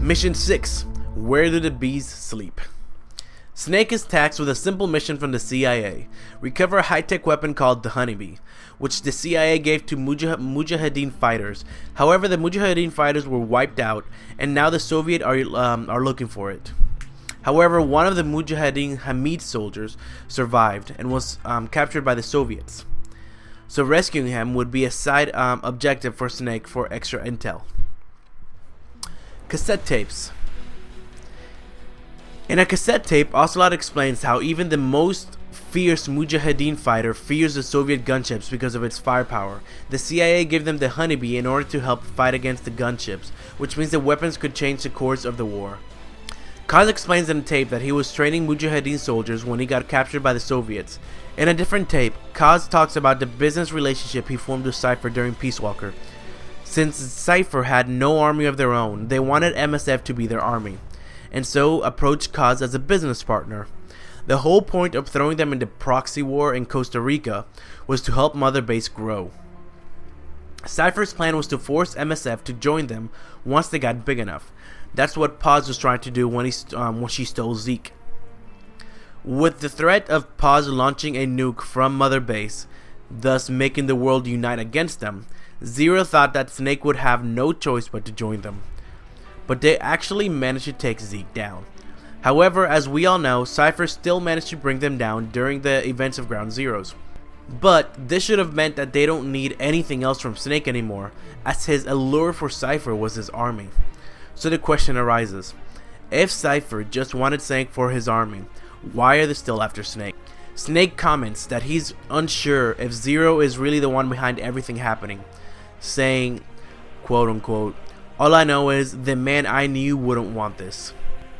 Mission 6. Where do the bees sleep? Snake is tasked with a simple mission from the CIA. Recover a high-tech weapon called the Honeybee, which the CIA gave to Mujahideen fighters. However, the Mujahideen fighters were wiped out, and now the Soviets are looking for it. However, one of the Mujahideen Hamid soldiers survived and was captured by the Soviets. So rescuing him would be a side objective for Snake for extra intel. Cassette tapes. In a cassette tape, Ocelot explains how even the most fierce Mujahideen fighter fears the Soviet gunships because of its firepower. The CIA gave them the Honeybee in order to help fight against the gunships, which means the weapons could change the course of the war. Kaz explains in the tape that he was training Mujahideen soldiers when he got captured by the Soviets. In a different tape, Kaz talks about the business relationship he formed with Cypher during Peace Walker. Since Cypher had no army of their own, they wanted MSF to be their army, and so approached Kaz as a business partner. The whole point of throwing them into proxy war in Costa Rica was to help Mother Base grow. Cypher's plan was to force MSF to join them once they got big enough. That's what Paz was trying to do when she stole Zeke. With the threat of Paz launching a nuke from Mother Base, thus making the world unite against them, Zero thought that Snake would have no choice but to join them. But they actually managed to take Zeke down. However, as we all know, Cypher still managed to bring them down during the events of Ground Zeroes. But this should have meant that they don't need anything else from Snake anymore, as his allure for Cypher was his army. So the question arises, if Cypher just wanted Snake for his army, why are they still after Snake? Snake comments that he's unsure if Zero is really the one behind everything happening, saying, quote unquote, "All I know is the man I knew wouldn't want this,"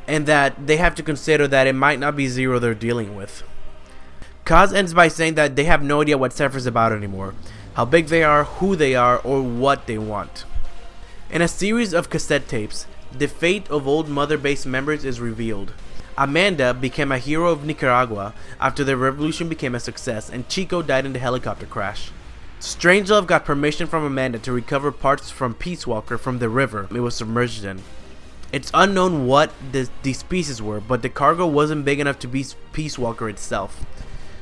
and that they have to consider that it might not be Zero they're dealing with. Kaz ends by saying that they have no idea what Cypher's about anymore, how big they are, who they are, or what they want. In a series of cassette tapes, the fate of old Mother Base members is revealed. Amanda became a hero of Nicaragua after the revolution became a success, and Chico died in the helicopter crash. Strangelove got permission from Amanda to recover parts from Peace Walker from the river it was submerged in. It's unknown what these pieces were, but the cargo wasn't big enough to be Peace Walker itself.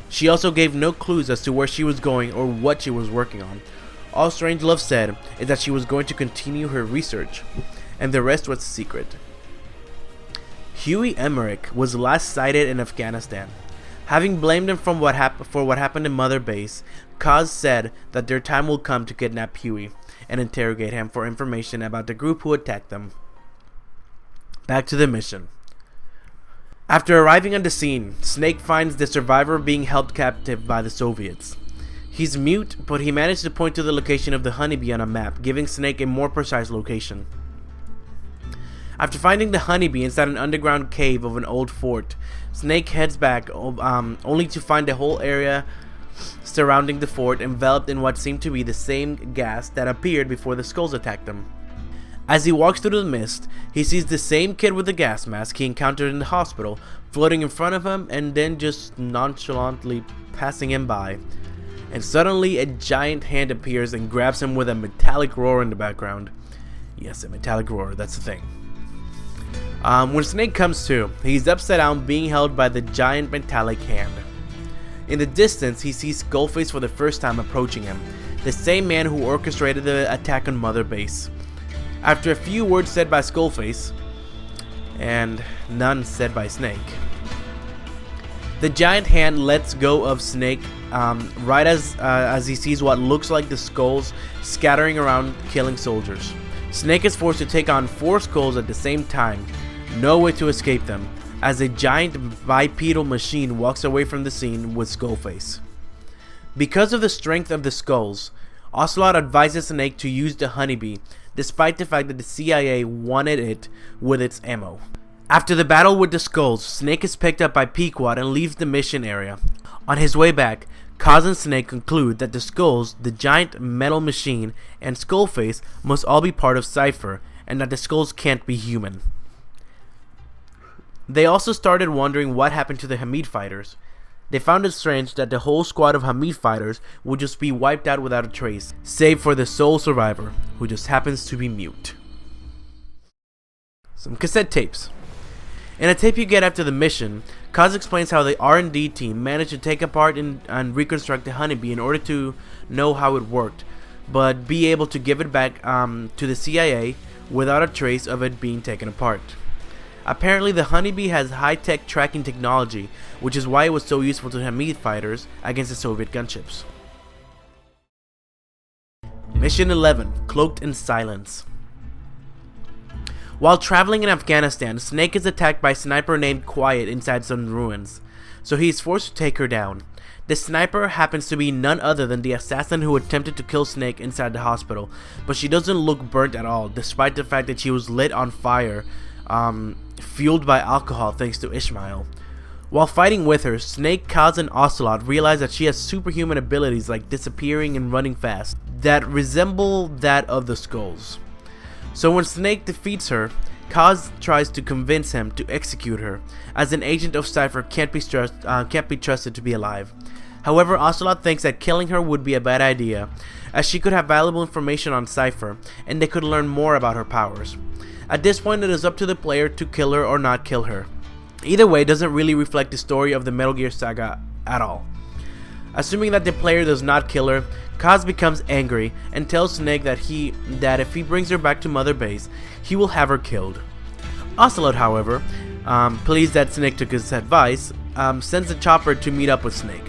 She also gave no clues as to where she was going or what she was working on. All Strangelove said is that she was going to continue her research, and the rest was a secret. Huey Emmerich was last sighted in Afghanistan. Having blamed him for what happened in Mother Base, Kaz said that their time will come to kidnap Huey and interrogate him for information about the group who attacked them. Back to the mission. After arriving on the scene, Snake finds the survivor being held captive by the Soviets. He's mute, but he managed to point to the location of the Honeybee on a map, giving Snake a more precise location. After finding the Honeybee inside an underground cave of an old fort, Snake heads back, only to find the whole area surrounding the fort enveloped in what seemed to be the same gas that appeared before the skulls attacked them. As he walks through the mist, he sees the same kid with the gas mask he encountered in the hospital floating in front of him and then just nonchalantly passing him by. And suddenly a giant hand appears and grabs him with a metallic roar in the background. Yes, a metallic roar, that's the thing. When Snake comes to, he's upside down being held by the giant metallic hand. In the distance, he sees Skullface for the first time approaching him, the same man who orchestrated the attack on Mother Base. After a few words said by Skullface, and none said by Snake, the giant hand lets go of Snake right as he sees what looks like the skulls scattering around, killing soldiers. Snake is forced to take on 4 skulls at the same time, no way to escape them, as a giant bipedal machine walks away from the scene with Skullface. Because of the strength of the skulls, Ocelot advises Snake to use the Honeybee, despite the fact that the CIA wanted it with its ammo. After the battle with the skulls, Snake is picked up by Pequod and leaves the mission area. On his way back, Kaz and Snake conclude that the skulls, the giant metal machine, and Skullface must all be part of Cypher, and that the skulls can't be human. They also started wondering what happened to the Hamid fighters. They found it strange that the whole squad of Hamid fighters would just be wiped out without a trace, save for the sole survivor, who just happens to be mute. Some cassette tapes. In a tape you get after the mission, Kaz explains how the R&D team managed to take apart and reconstruct the honeybee in order to know how it worked, but be able to give it back to the CIA without a trace of it being taken apart. Apparently the honeybee has high-tech tracking technology, which is why it was so useful to Hamid fighters against the Soviet gunships. Mission 11, Cloaked in Silence. While traveling in Afghanistan, Snake is attacked by a sniper named Quiet inside some ruins, so he is forced to take her down. The sniper happens to be none other than the assassin who attempted to kill Snake inside the hospital, but she doesn't look burnt at all, despite the fact that she was lit on fire, fueled by alcohol thanks to Ishmael. While fighting with her, Snake, Kaz, and Ocelot realize that she has superhuman abilities like disappearing and running fast that resemble that of the Skulls. So when Snake defeats her, Kaz tries to convince him to execute her, as an agent of Cypher can't be trusted to be alive. However, Ocelot thinks that killing her would be a bad idea, as she could have valuable information on Cypher, and they could learn more about her powers. At this point, it is up to the player to kill her or not kill her. Either way, it doesn't really reflect the story of the Metal Gear saga at all. Assuming that the player does not kill her, Kaz becomes angry and tells Snake that if he brings her back to Mother Base, he will have her killed. Ocelot, however, pleased that Snake took his advice, sends the chopper to meet up with Snake.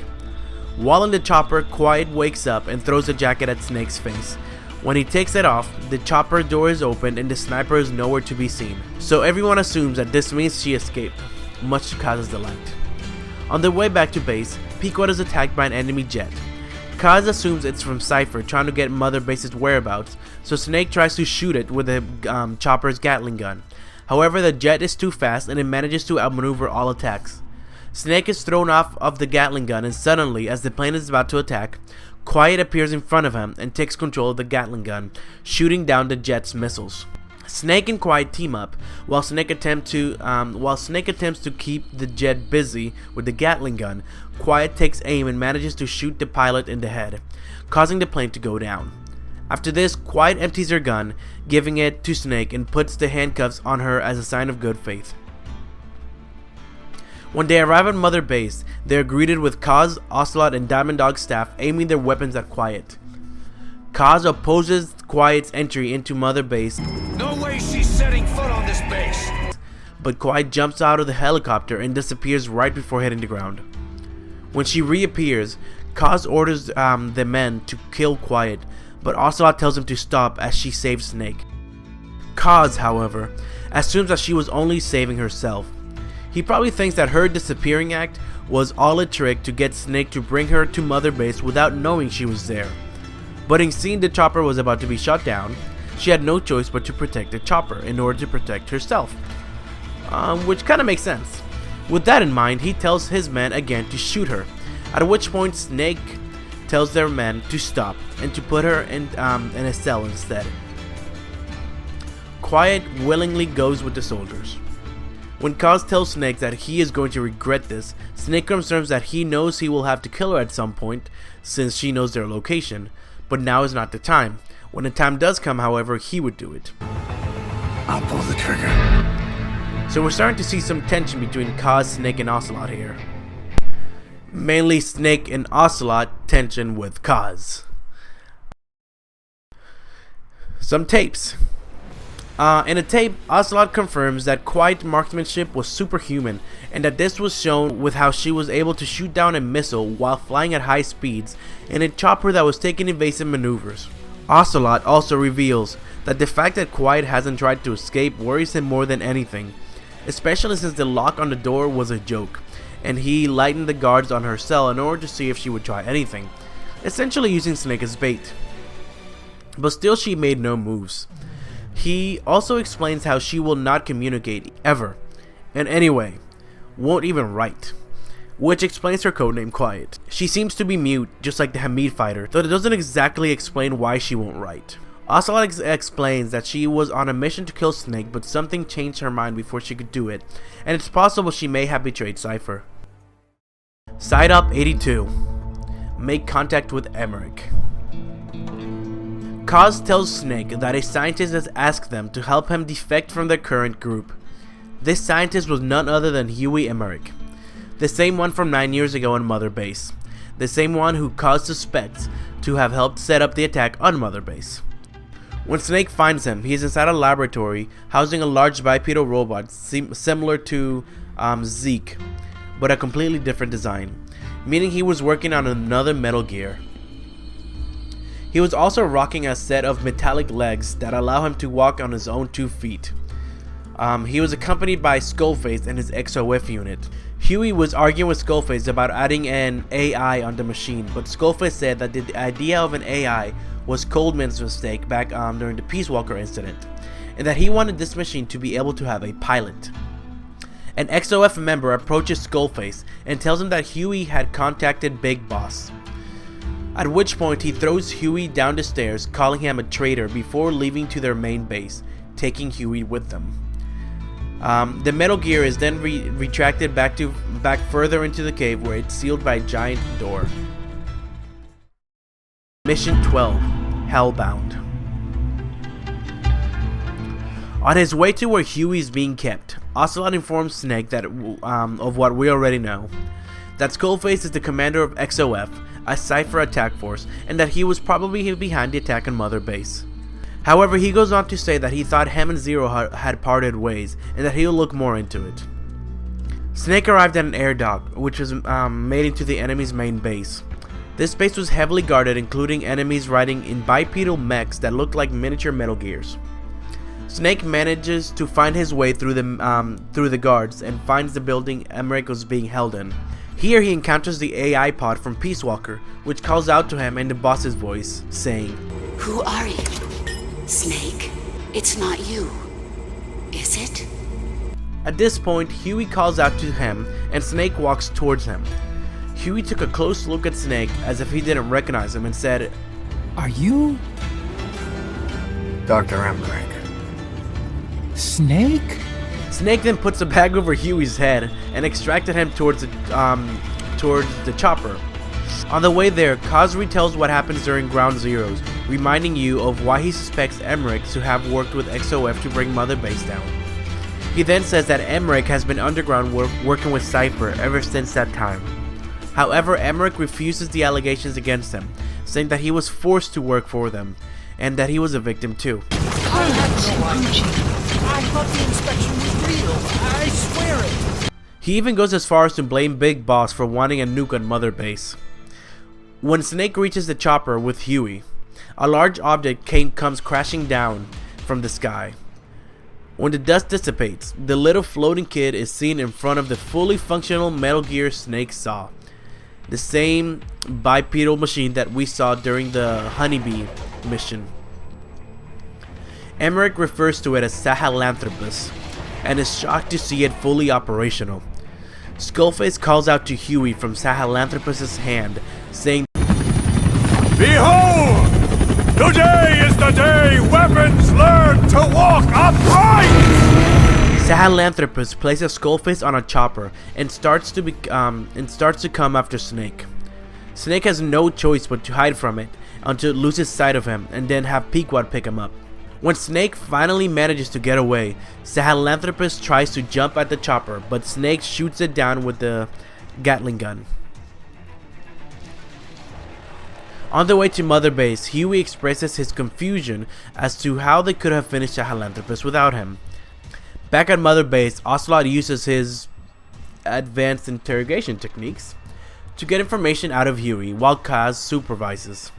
While in the chopper, Quiet wakes up and throws a jacket at Snake's face. When he takes it off, the chopper door is open and the sniper is nowhere to be seen. So everyone assumes that this means she escaped, much to Kaz's delight. On their way back to base, Pequod is attacked by an enemy jet. Kaz assumes it's from Cypher trying to get Mother Base's whereabouts, so Snake tries to shoot it with the chopper's Gatling gun. However, the jet is too fast and it manages to outmaneuver all attacks. Snake is thrown off of the Gatling gun, and suddenly, as the plane is about to attack, Quiet appears in front of him and takes control of the Gatling gun, shooting down the jet's missiles. Snake and Quiet team up, while Snake attempts to keep the jet busy with the Gatling gun. Quiet takes aim and manages to shoot the pilot in the head, causing the plane to go down. After this, Quiet empties her gun, giving it to Snake, and puts the handcuffs on her as a sign of good faith. When they arrive at Mother Base, they are greeted with Kaz, Ocelot, and Diamond Dog's staff aiming their weapons at Quiet. Kaz opposes Quiet's entry into Mother Base. No way she's setting foot on this base! But Quiet jumps out of the helicopter and disappears right before hitting the ground. When she reappears, Kaz orders the men to kill Quiet, but Ocelot tells him to stop as she saves Snake. Kaz, however, assumes that she was only saving herself. He probably thinks that her disappearing act was all a trick to get Snake to bring her to Mother Base without knowing she was there. But in seeing the chopper was about to be shot down, she had no choice but to protect the chopper in order to protect herself. Which kinda makes sense. With that in mind, he tells his men again to shoot her, at which point Snake tells their men to stop and to put her in a cell instead. Quiet willingly goes with the soldiers. When Kaz tells Snake that he is going to regret this, Snake confirms that he knows he will have to kill her at some point, since she knows their location, but now is not the time. When the time does come, however, he would do it. I'll pull the trigger. So we're starting to see some tension between Kaz, Snake, and Ocelot here. Mainly Snake and Ocelot tension with Kaz. Some tapes. In a tape, Ocelot confirms that Quiet marksmanship was superhuman, and that this was shown with how she was able to shoot down a missile while flying at high speeds in a chopper that was taking evasive maneuvers. Ocelot also reveals that the fact that Quiet hasn't tried to escape worries him more than anything, especially since the lock on the door was a joke, and he lightened the guards on her cell in order to see if she would try anything, essentially using Snake as bait. But still, she made no moves. He also explains how she will not communicate ever, and anyway, won't even write, which explains her codename Quiet. She seems to be mute, just like the Hamid fighter, though it doesn't exactly explain why she won't write. Ocelot explains that she was on a mission to kill Snake, but something changed her mind before she could do it, and it's possible she may have betrayed Cypher. Side Up 82. Make contact with Emmerich. Kaz tells Snake that a scientist has asked them to help him defect from their current group. This scientist was none other than Huey Emmerich, the same one from 9 years ago on Mother Base, the same one who Kaz suspects to have helped set up the attack on Mother Base. When Snake finds him, he is inside a laboratory housing a large bipedal robot similar to Zeke, but a completely different design, meaning he was working on another Metal Gear. He was also rocking a set of metallic legs that allow him to walk on his own 2 feet. He was accompanied by Skullface and his XOF unit. Huey was arguing with Skullface about adding an AI on the machine, but Skullface said that the idea of an AI was Coldman's mistake back during the Peace Walker incident, and that he wanted this machine to be able to have a pilot. An XOF member approaches Skullface and tells him that Huey had contacted Big Boss, at which point he throws Huey down the stairs, calling him a traitor before leaving to their main base, taking Huey with them. The Metal Gear is then retracted back further into the cave, where it's sealed by a giant door. Mission 12, Hellbound. On his way to where Huey is being kept, Ocelot informs Snake that of what we already know, that Skullface is the commander of XOF, a Cypher attack force, and that he was probably behind the attack on Mother Base. However, he goes on to say that he thought him and Zero had parted ways, and that he'll look more into it. Snake arrived at an air dock, which was made into the enemy's main base. This base was heavily guarded, including enemies riding in bipedal mechs that looked like miniature Metal Gears. Snake manages to find his way through the guards and finds the building Emmerich was being held in. Here he encounters the AI pod from Peace Walker, which calls out to him in the boss's voice, saying, "Who are you, Snake? It's not you, is it?" At this point, Huey calls out to him and Snake walks towards him. Huey took a close look at Snake as if he didn't recognize him and said, "Are you Dr. Emmerich. Snake?" Snake then puts a bag over Huey's head and extracted him towards the chopper. On the way there, Kaz retells what happens during Ground Zeroes, reminding you of why he suspects Emmerich to have worked with XOF to bring Mother Base down. He then says that Emmerich has been underground working with Cypher ever since that time. However, Emmerich refuses the allegations against him, saying that he was forced to work for them, and that he was a victim too. I thought the inspection was real. I swear it. He even goes as far as to blame Big Boss for wanting a nuke on Mother Base. When Snake reaches the chopper with Huey, a large object comes crashing down from the sky. When the dust dissipates, the little floating kid is seen in front of the fully functional Metal Gear Snake saw, the same bipedal machine that we saw during the Honeybee mission. Emmerich refers to it as Sahelanthropus and is shocked to see it fully operational. Skullface calls out to Huey from Sahelanthropus' hand, saying, Behold! Today is the day weapons learn to walk upright! Sahelanthropus places Skullface on a chopper and starts to come after Snake. Snake has no choice but to hide from it until it loses sight of him and then have Pequod pick him up. When Snake finally manages to get away, Sahelanthropus tries to jump at the chopper, but Snake shoots it down with the Gatling gun. On the way to Mother Base, Huey expresses his confusion as to how they could have finished Sahelanthropus without him. Back at Mother Base, Ocelot uses his advanced interrogation techniques to get information out of Huey while Kaz supervises.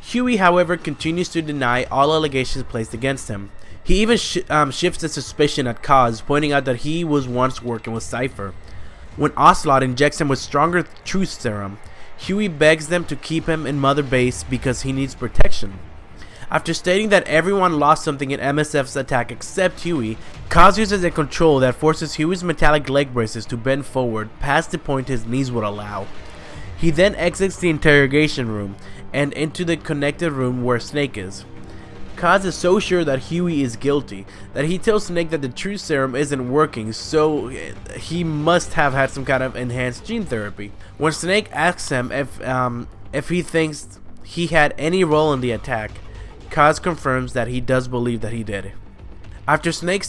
Huey, however, continues to deny all allegations placed against him. He even shifts the suspicion at Kaz, pointing out that he was once working with Cypher. When Ocelot injects him with stronger truth serum, Huey begs them to keep him in Mother Base because he needs protection. After stating that everyone lost something in MSF's attack except Huey, Kaz uses a control that forces Huey's metallic leg braces to bend forward past the point his knees would allow. He then exits the interrogation room and into the connected room where Snake is. Kaz is so sure that Huey is guilty that he tells Snake that the truth serum isn't working, so he must have had some kind of enhanced gene therapy. When Snake asks him if he thinks he had any role in the attack, Kaz confirms that he does believe that he did. After Snake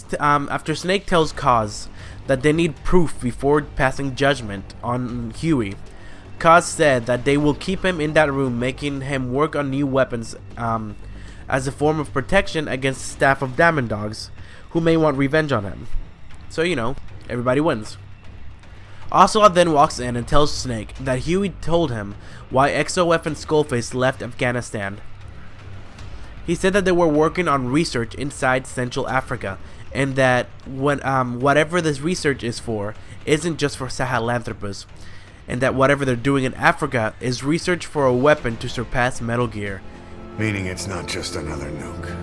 tells Kaz that they need proof before passing judgment on Huey, Kaz said that they will keep him in that room, making him work on new weapons as a form of protection against the staff of Diamond Dogs who may want revenge on him. So, you know, everybody wins. Ocelot then walks in and tells Snake that Huey told him why XOF and Skullface left Afghanistan. He said that they were working on research inside Central Africa, and that whatever this research is for isn't just for Sahelanthropus, and that whatever they're doing in Africa is research for a weapon to surpass Metal Gear. Meaning it's not just another nuke.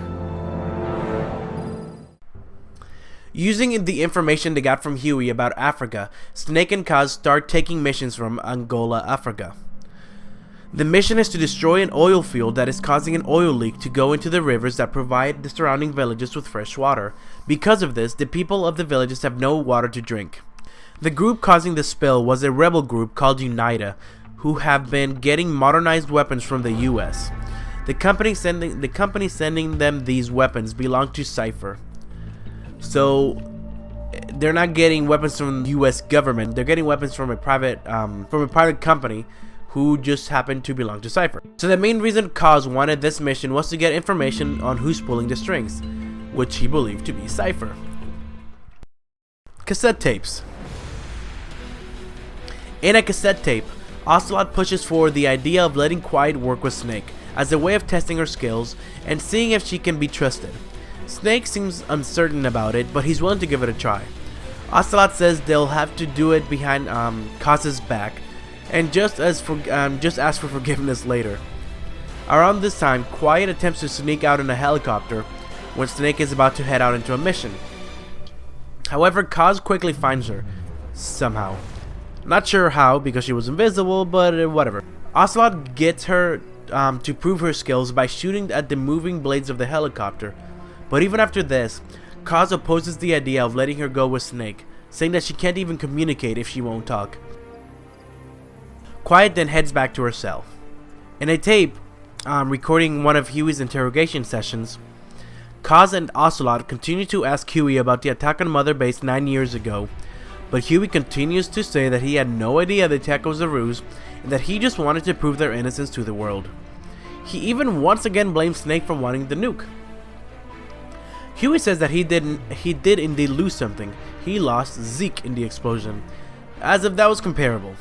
Using the information they got from Huey about Africa, Snake and Kaz start taking missions from Angola, Africa. The mission is to destroy an oil field that is causing an oil leak to go into the rivers that provide the surrounding villages with fresh water. Because of this, the people of the villages have no water to drink. The group causing the spill was a rebel group called Unida, who have been getting modernized weapons from the US. The company sending them these weapons belong to Cypher. So they're not getting weapons from the US government, they're getting weapons from a private company who just happened to belong to Cypher. So the main reason Kaz wanted this mission was to get information on who's pulling the strings, which he believed to be Cypher. Cassette tapes. In a cassette tape, Ocelot pushes forward the idea of letting Quiet work with Snake as a way of testing her skills and seeing if she can be trusted. Snake seems uncertain about it, but he's willing to give it a try. Ocelot says they'll have to do it behind Kaz's back, and just ask for forgiveness later. Around this time, Quiet attempts to sneak out in a helicopter when Snake is about to head out into a mission. However, Kaz quickly finds her, somehow. Not sure how, because she was invisible, but whatever. Ocelot gets her to prove her skills by shooting at the moving blades of the helicopter. But even after this, Kaz opposes the idea of letting her go with Snake, saying that she can't even communicate if she won't talk. Quiet then heads back to her cell. In a tape recording one of Huey's interrogation sessions, Kaz and Ocelot continue to ask Huey about the attack on Mother Base 9 years ago, but Huey continues to say that he had no idea the attack was a ruse and that he just wanted to prove their innocence to the world. He even once again blames Snake for wanting the nuke. Huey says that he did indeed lose something. He lost Zeke in the explosion, as if that was comparable.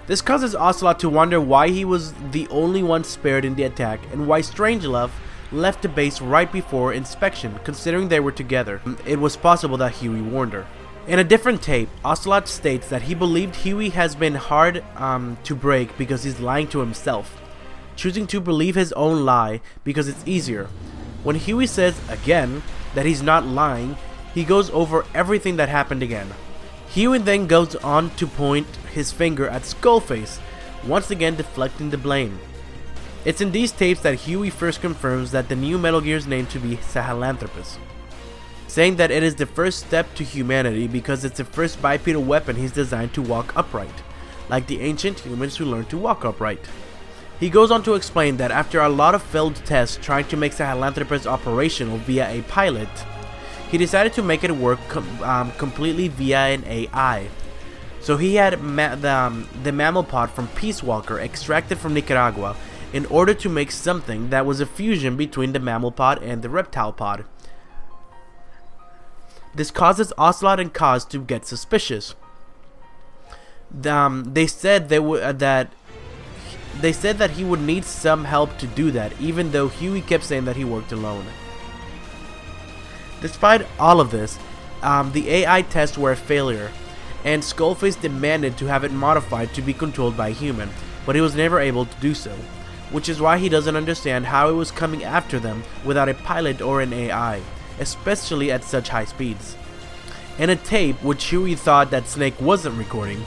This causes Ocelot to wonder why he was the only one spared in the attack and why Strangelove left the base right before inspection, considering they were together. It was possible that Huey warned her. In a different tape, Ocelot states that he believed Huey has been hard to break because he's lying to himself, choosing to believe his own lie because it's easier. When Huey says, again, that he's not lying, he goes over everything that happened again. Huey then goes on to point his finger at Skullface, once again deflecting the blame. It's in these tapes that Huey first confirms that the new Metal Gear is named to be Sahelanthropus, saying that it is the first step to humanity because it's the first bipedal weapon he's designed to walk upright, like the ancient humans who learned to walk upright. He goes on to explain that after a lot of failed tests trying to make Sahelanthropus operational via a pilot, he decided to make it work completely via an AI. So he had the mammal pod from Peace Walker extracted from Nicaragua in order to make something that was a fusion between the mammal pod and the reptile pod. This causes Ocelot and Kaz to get suspicious. They said that he would need some help to do that, even though Huey kept saying that he worked alone. Despite all of this, the AI tests were a failure, and Skullface demanded to have it modified to be controlled by a human, but he was never able to do so, which is why he doesn't understand how it was coming after them without a pilot or an AI, especially at such high speeds. In a tape which Huey thought that Snake wasn't recording,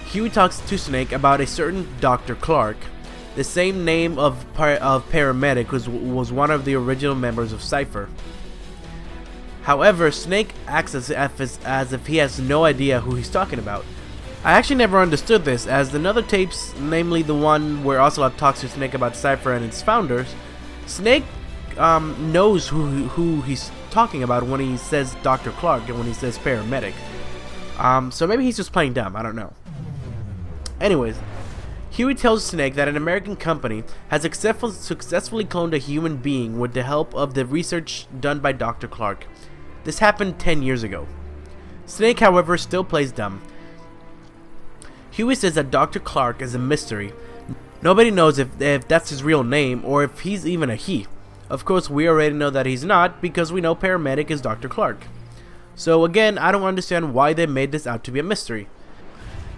Huey talks to Snake about a certain Dr. Clark, the same name of paramedic was one of the original members of Cypher. However, Snake acts as if he has no idea who he's talking about. I actually never understood this, as in other tapes, namely the one where Ocelot talks to Snake about Cypher and its founders, Snake knows who he's talking about when he says Dr. Clark and when he says paramedic. So maybe he's just playing dumb, I don't know. Anyways, Huey tells Snake that an American company has successfully cloned a human being with the help of the research done by Dr. Clark. This happened 10 years ago. Snake, however, still plays dumb. Huey says that Dr. Clark is a mystery. Nobody knows if that's his real name or if he's even a he. Of course, we already know that he's not because we know paramedic is Dr. Clark. So again, I don't understand why they made this out to be a mystery.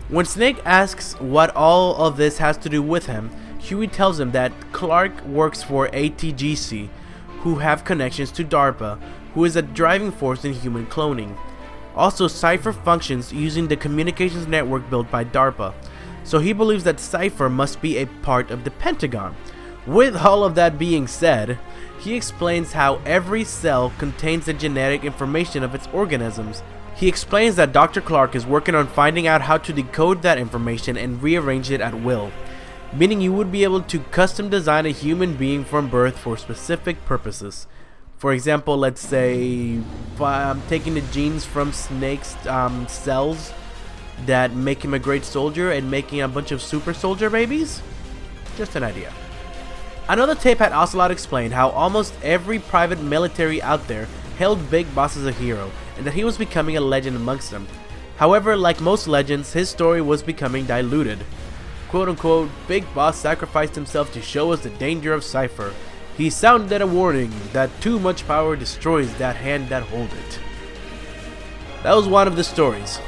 When Snake asks what all of this has to do with him, Huey tells him that Clark works for ATGC, who have connections to DARPA, who is a driving force in human cloning. Also, Cypher functions using the communications network built by DARPA, so he believes that Cypher must be a part of the Pentagon. With all of that being said, he explains how every cell contains the genetic information of its organisms. He explains that Dr. Clark is working on finding out how to decode that information and rearrange it at will, meaning you would be able to custom design a human being from birth for specific purposes. For example, let's say taking the genes from Snake's cells that make him a great soldier and making a bunch of super soldier babies? Just an idea. Another tape had Ocelot explain how almost every private military out there hailed Big Boss as a hero and that he was becoming a legend amongst them. However, like most legends, his story was becoming diluted. Quote unquote, Big Boss sacrificed himself to show us the danger of Cypher. He sounded a warning that too much power destroys that hand that hold it. That was one of the stories.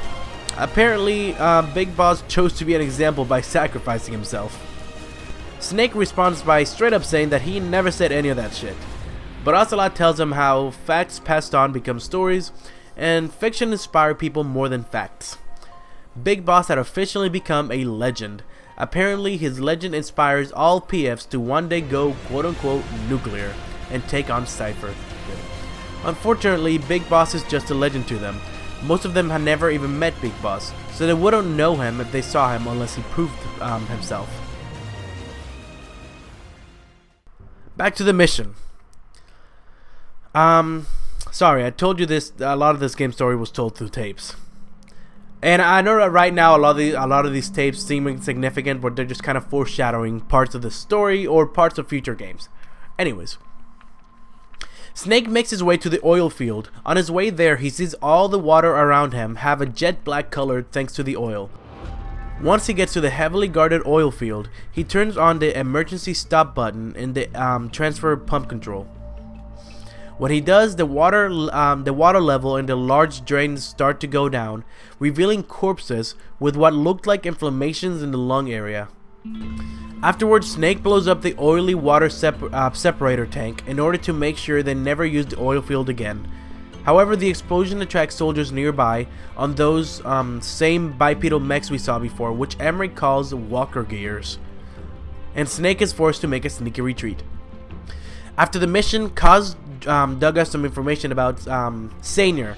Apparently, Big Boss chose to be an example by sacrificing himself. Snake responds by straight up saying that he never said any of that shit. But Ocelot tells him how facts passed on become stories, and fiction inspire people more than facts. Big Boss had officially become a legend. Apparently, his legend inspires all PFs to one day go quote-unquote nuclear and take on Cypher. Unfortunately, Big Boss is just a legend to them. Most of them had never even met Big Boss, so they wouldn't know him if they saw him unless he proved himself. Back to the mission. Sorry, I told you this. A lot of this game story was told through tapes. And I know that right now a lot of these tapes seem insignificant, but they're just kind of foreshadowing parts of the story or parts of future games. Anyways, Snake makes his way to the oil field. On his way there, he sees all the water around him have a jet black color thanks to the oil. Once he gets to the heavily guarded oil field, he turns on the emergency stop button in the transfer pump control. When he does, the water level in the large drains start to go down, revealing corpses with what looked like inflammations in the lung area. Afterwards, Snake blows up the oily water separator tank in order to make sure they never use the oil field again. However, the explosion attracts soldiers nearby on those same bipedal mechs we saw before, which Emery calls walker gears, and Snake is forced to make a sneaky retreat. After the mission, Kaz dug us some information about Sainier,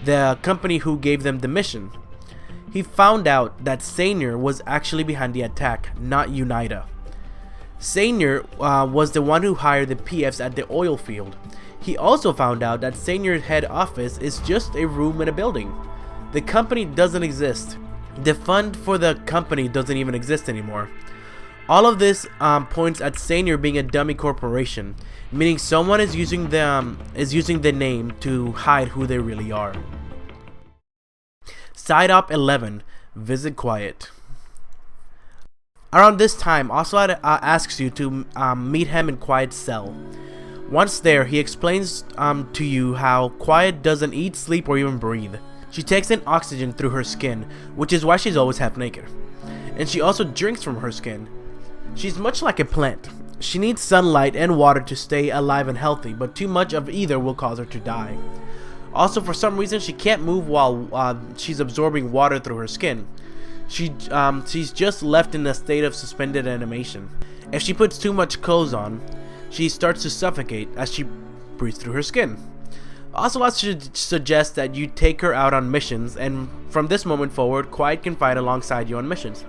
the company who gave them the mission. He found out that Sainier was actually behind the attack, not Unida. Sainier was the one who hired the PFs at the oil field. He also found out that Sainier's head office is just a room in a building. The company doesn't exist. The fund for the company doesn't even exist anymore. All of this points at Sainier being a dummy corporation, meaning someone is using the name to hide who they really are. Side Op 11, Visit Quiet. Around this time, Ocelot asks you to meet him in Quiet's cell. Once there, he explains to you how Quiet doesn't eat, sleep, or even breathe. She takes in oxygen through her skin, which is why she's always half naked. And she also drinks from her skin. She's much like a plant. She needs sunlight and water to stay alive and healthy, but too much of either will cause her to die. Also, for some reason, she can't move while she's absorbing water through her skin. She's just left in a state of suspended animation. If she puts too much clothes on, she starts to suffocate as she breathes through her skin. Ocelot should suggest that you take her out on missions, and from this moment forward, Quiet can fight alongside you on missions.